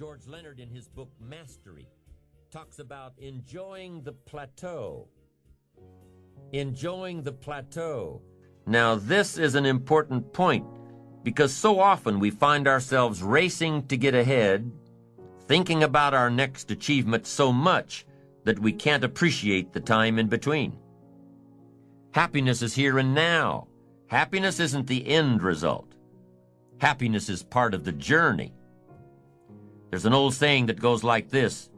George Leonard, in his book Mastery, talks about enjoying the plateau. Enjoying the plateau. Now, this is an important point because so often we find ourselves racing to get ahead, thinking about our next achievement so much that we can't appreciate the time in between. Happiness is here and now. Happiness isn't the end result. Happiness is part of the journey. There's an old saying that goes like this: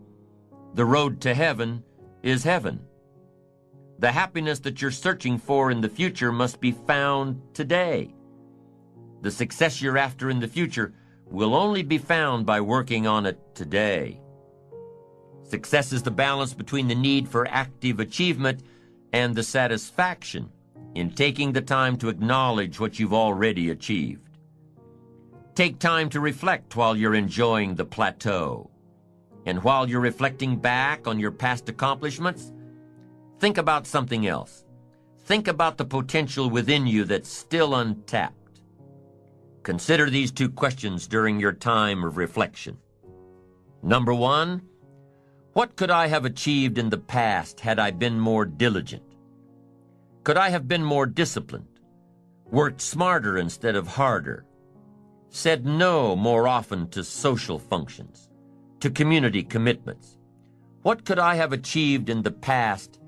the road to heaven is heaven. The happiness that you're searching for in the future must be found today. The success you're after in the future will only be found by working on it today. Success is the balance between the need for active achievement and the satisfaction in taking the time to acknowledge what you've already achieved. Take time to reflect while you're enjoying the plateau. And while you're reflecting back on your past accomplishments, think about something else. Think about the potential within you that's still untapped. Consider these two questions during your time of reflection. Number one, what could I have achieved in the past had I been more diligent? Could I have been more disciplined, worked smarter instead of harder, said no more often to social functions, to community commitments? What could I have achieved in the past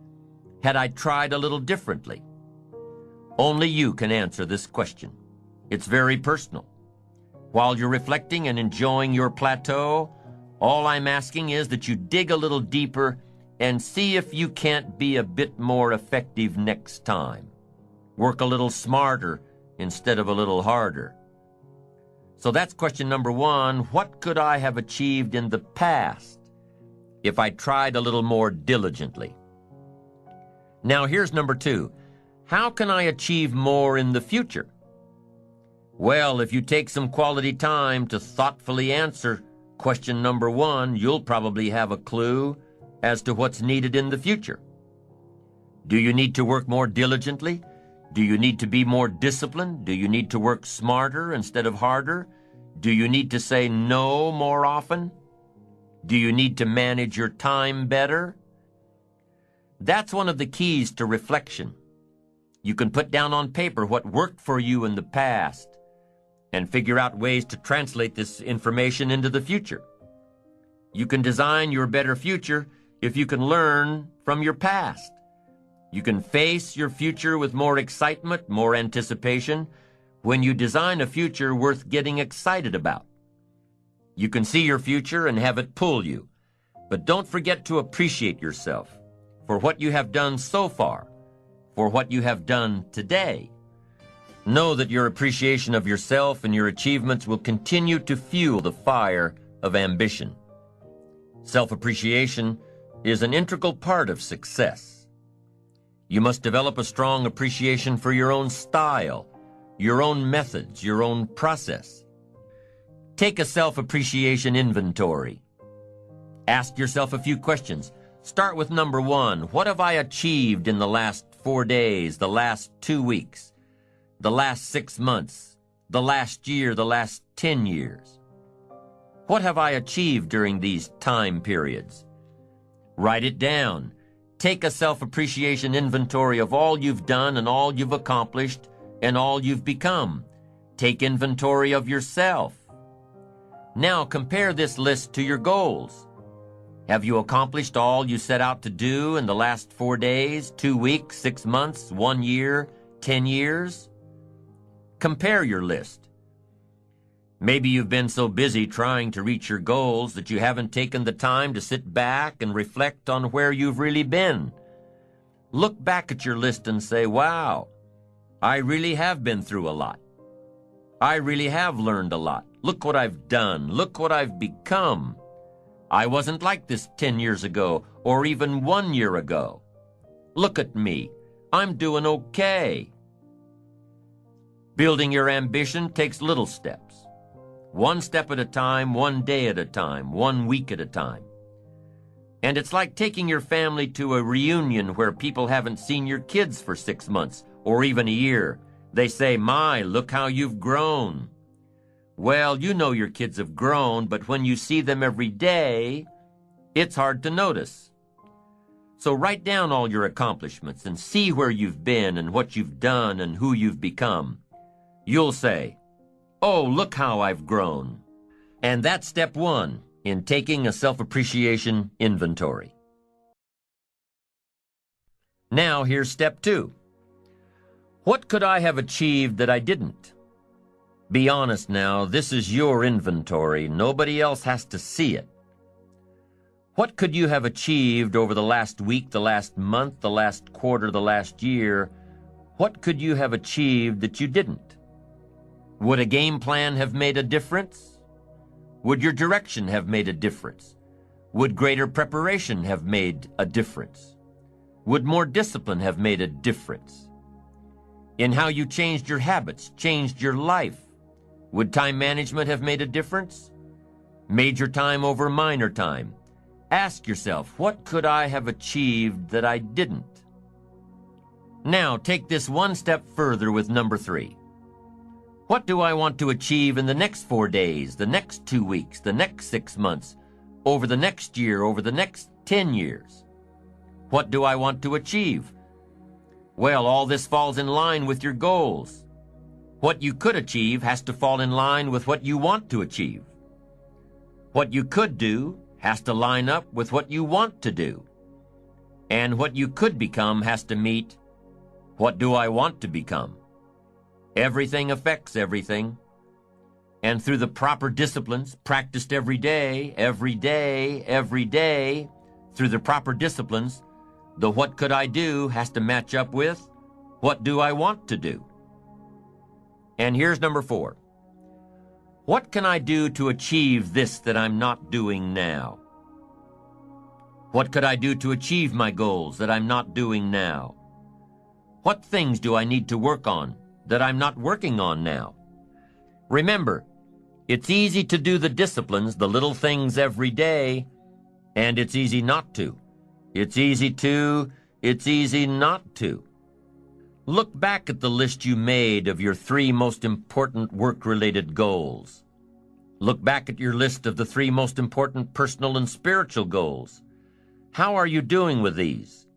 had I tried a little differently? Only you can answer this question. It's very personal. While you're reflecting and enjoying your plateau, all I'm asking is that you dig a little deeper and see if you can't be a bit more effective next time. Work a little smarter instead of a little harder. So that's question number one. What could I have achieved in the past if I tried a little more diligently? Now here's number two. How can I achieve more in the future? Well, if you take some quality time to thoughtfully answer question number one, you'll probably have a clue as to what's needed in the future. Do you need to work more diligently? Do you need to be more disciplined? Do you need to work smarter instead of harder? Do you need to say no more often? Do you need to manage your time better? That's one of the keys to reflection. You can put down on paper what worked for you in the past and figure out ways to translate this information into the future. You can design your better future if you can learn from your past. You can face your future with more excitement, more anticipation, when you design a future worth getting excited about. You can see your future and have it pull you, but don't forget to appreciate yourself for what you have done so far, for what you have done today. Know that your appreciation of yourself and your achievements will continue to fuel the fire of ambition. Self-appreciation is an integral part of success. You must develop a strong appreciation for your own style, your own methods, your own process. Take a self-appreciation inventory. Ask yourself a few questions. Start with number one. What have I achieved in the last 4 days, the last 2 weeks, the last 6 months, the last year, the last 10 years? What have I achieved during these time periods? Write it down. Take a self-appreciation inventory of all you've done and all you've accomplished and all you've become. Take inventory of yourself. Now compare this list to your goals. Have you accomplished all you set out to do in the last 4 days, 2 weeks, 6 months, 1 year, 10 years? Compare your list. Maybe you've been so busy trying to reach your goals that you haven't taken the time to sit back and reflect on where you've really been. Look back at your list and say, wow, I really have been through a lot. I really have learned a lot. Look what I've done. Look what I've become. I wasn't like this 10 years ago or even 1 year ago. Look at me. I'm doing okay. Building your ambition takes little steps. 1 step at a time, 1 day at a time, 1 week at a time. And it's like taking your family to a reunion where people haven't seen your kids for 6 months or even a year. They say, my, look how you've grown. Well, you know your kids have grown, but when you see them every day, it's hard to notice. So write down all your accomplishments and see where you've been and what you've done and who you've become. You'll say, "Oh, look how I've grown." And that's step one in taking a self-appreciation inventory. Now here's step two. What could I have achieved that I didn't? Be honest now, this is your inventory. Nobody else has to see it. What could you have achieved over the last week, the last month, the last quarter, the last year? What could you have achieved that you didn't? Would a game plan have made a difference? Would your direction have made a difference? Would greater preparation have made a difference? Would more discipline have made a difference? In how you changed your habits, changed your life? Would time management have made a difference? Major time over minor time? Ask yourself, what could I have achieved that I didn't? Now take this one step further with number 3. What do I want to achieve in the next 4 days, the next 2 weeks, the next 6 months, over the next year, over the next 10 years? What do I want to achieve? Well, all this falls in line with your goals. What you could achieve has to fall in line with what you want to achieve. What you could do has to line up with what you want to do. And what you could become has to meet, what do I want to become? Everything affects everything. And through the proper disciplines, practiced every day, through the proper disciplines, the what could I do has to match up with what do I want to do. And here's number 4. What can I do to achieve this that I'm not doing now? What could I do to achieve my goals that I'm not doing now? What things do I need to work on that I'm not working on now? Remember, it's easy to do the disciplines, the little things every day, and it's easy not to. It's easy not to. Look back at the list you made of your 3 most important work-related goals. Look back at your list of the 3 most important personal and spiritual goals. How are you doing with these?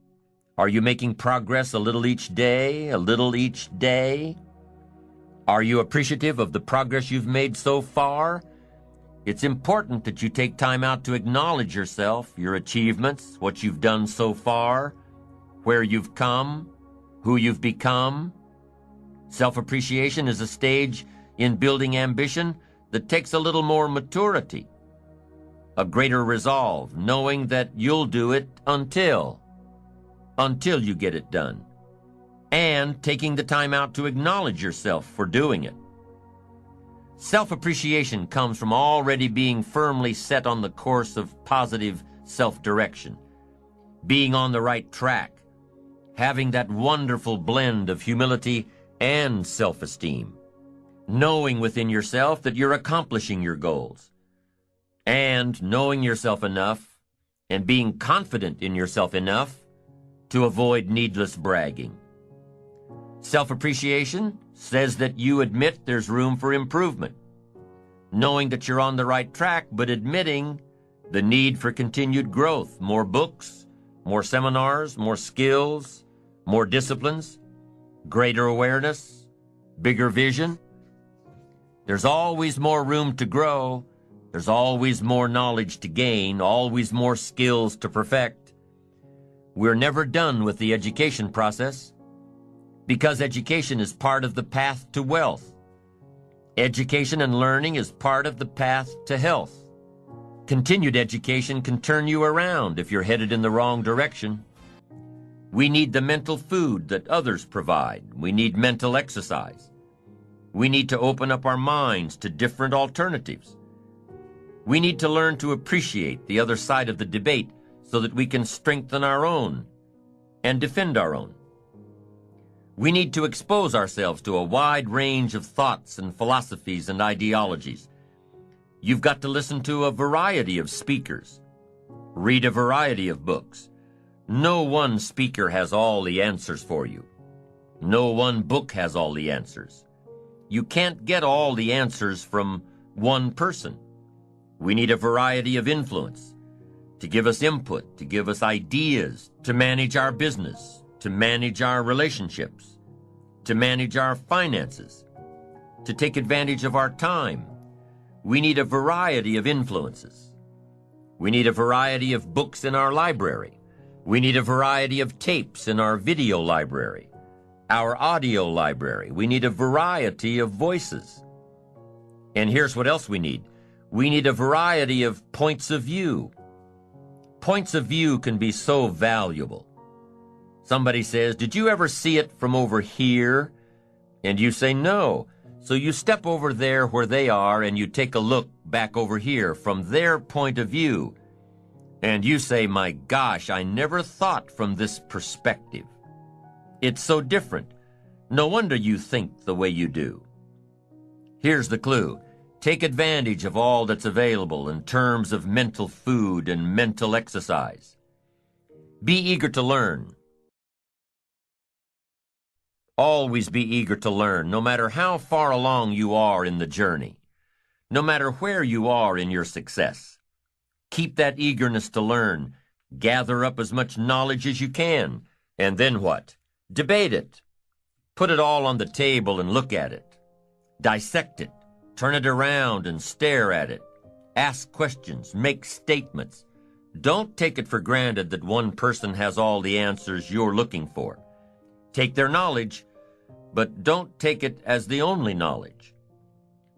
Are you making progress a little each day, a little each day? Are you appreciative of the progress you've made so far? It's important that you take time out to acknowledge yourself, your achievements, what you've done so far, where you've come, who you've become. Self-appreciation is a stage in building ambition that takes a little more maturity, a greater resolve, knowing that you'll do it until you get it done, and taking the time out to acknowledge yourself for doing it. Self-appreciation comes from already being firmly set on the course of positive self-direction, being on the right track, having that wonderful blend of humility and self-esteem, knowing within yourself that you're accomplishing your goals, and knowing yourself enough and being confident in yourself enough to avoid needless bragging. Self-appreciation says that you admit there's room for improvement, knowing that you're on the right track, but admitting the need for continued growth, more books, more seminars, more skills, more disciplines, greater awareness, bigger vision. There's always more room to grow. There's always more knowledge to gain, always more skills to perfect. We're never done with the education process because education is part of the path to wealth. Education and learning is part of the path to health. Continued education can turn you around if you're headed in the wrong direction. We need the mental food that others provide. We need mental exercise. We need to open up our minds to different alternatives. We need to learn to appreciate the other side of the debate so that we can strengthen our own and defend our own. We need to expose ourselves to a wide range of thoughts and philosophies and ideologies. You've got to listen to a variety of speakers, read a variety of books. No one speaker has all the answers for you. No one book has all the answers. You can't get all the answers from one person. We need a variety of influence to give us input, to give us ideas, to manage our business, to manage our relationships, to manage our finances, to take advantage of our time. We need a variety of influences. We need a variety of books in our library. We need a variety of tapes in our video library, our audio library. We need a variety of voices. And here's what else we need. We need a variety of points of view. Points of view can be so valuable. Somebody says, "Did you ever see it from over here?" And you say, "No." So you step over there where they are and you take a look back over here from their point of view. And you say, "My gosh, I never thought from this perspective. It's so different. No wonder you think the way you do." Here's the clue. Take advantage of all that's available in terms of mental food and mental exercise. Be eager to learn. Always be eager to learn, no matter how far along you are in the journey, no matter where you are in your success. Keep that eagerness to learn. Gather up as much knowledge as you can. And then what? Debate it. Put it all on the table and look at it. Dissect it. Turn it around and stare at it. Ask questions. Make statements. Don't take it for granted that one person has all the answers you're looking for. Take their knowledge, but don't take it as the only knowledge.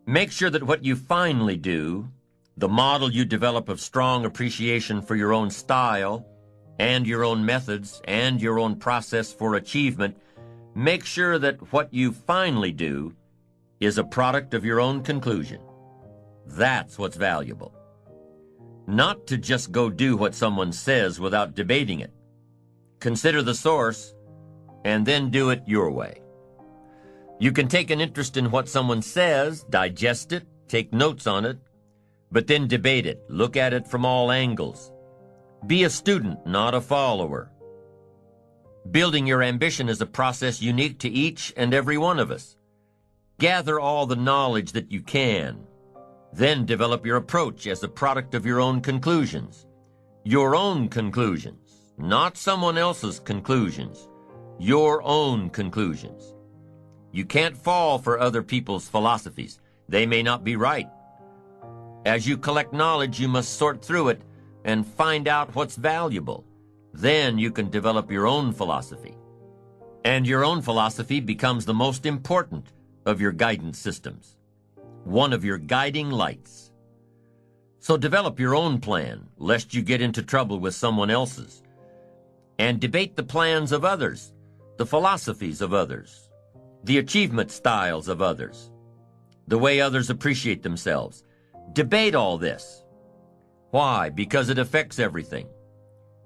Make sure that what you finally do, the model you develop of strong appreciation for your own style and your own methods and your own process for achievement, make sure that what you finally do is a product of your own conclusion. That's what's valuable. Not to just go do what someone says without debating it. Consider the source and then do it your way. You can take an interest in what someone says, digest it, take notes on it, but then debate it. Look at it from all angles. Be a student, not a follower. Building your ambition is a process unique to each and every one of us. Gather all the knowledge that you can. Then develop your approach as a product of your own conclusions. Your own conclusions, not someone else's conclusions. Your own conclusions. You can't fall for other people's philosophies. They may not be right. As you collect knowledge, you must sort through it and find out what's valuable. Then you can develop your own philosophy. And your own philosophy becomes the most important of your guidance systems, one of your guiding lights. So develop your own plan, lest you get into trouble with someone else's. And debate the plans of others, the philosophies of others, the achievement styles of others, the way others appreciate themselves. Debate all this. Why? Because it affects everything.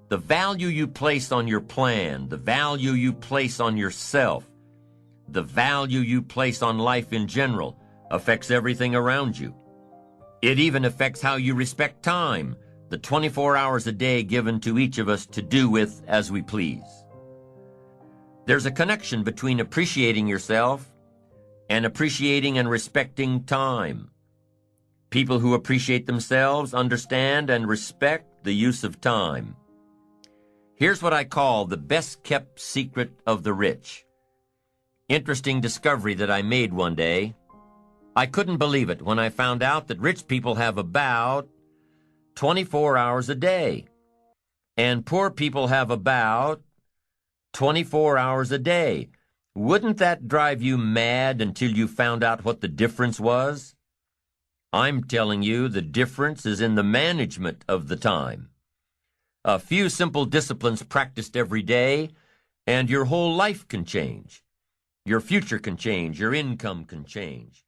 The value you place on your plan, the value you place on yourself, the value you place on life in general affects everything around you. It even affects how you respect time, the 24 hours a day given to each of us to do with as we please. There's a connection between appreciating yourself and appreciating and respecting time. People who appreciate themselves understand and respect the use of time. Here's what I call the best-kept secret of the rich. Interesting discovery that I made one day. I couldn't believe it when I found out that rich people have about 24 hours a day, and poor people have about 24 hours a day. Wouldn't that drive you mad until you found out what the difference was? I'm telling you, the difference is in the management of the time. A few simple disciplines practiced every day, and your whole life can change. Your future can change. Your income can change.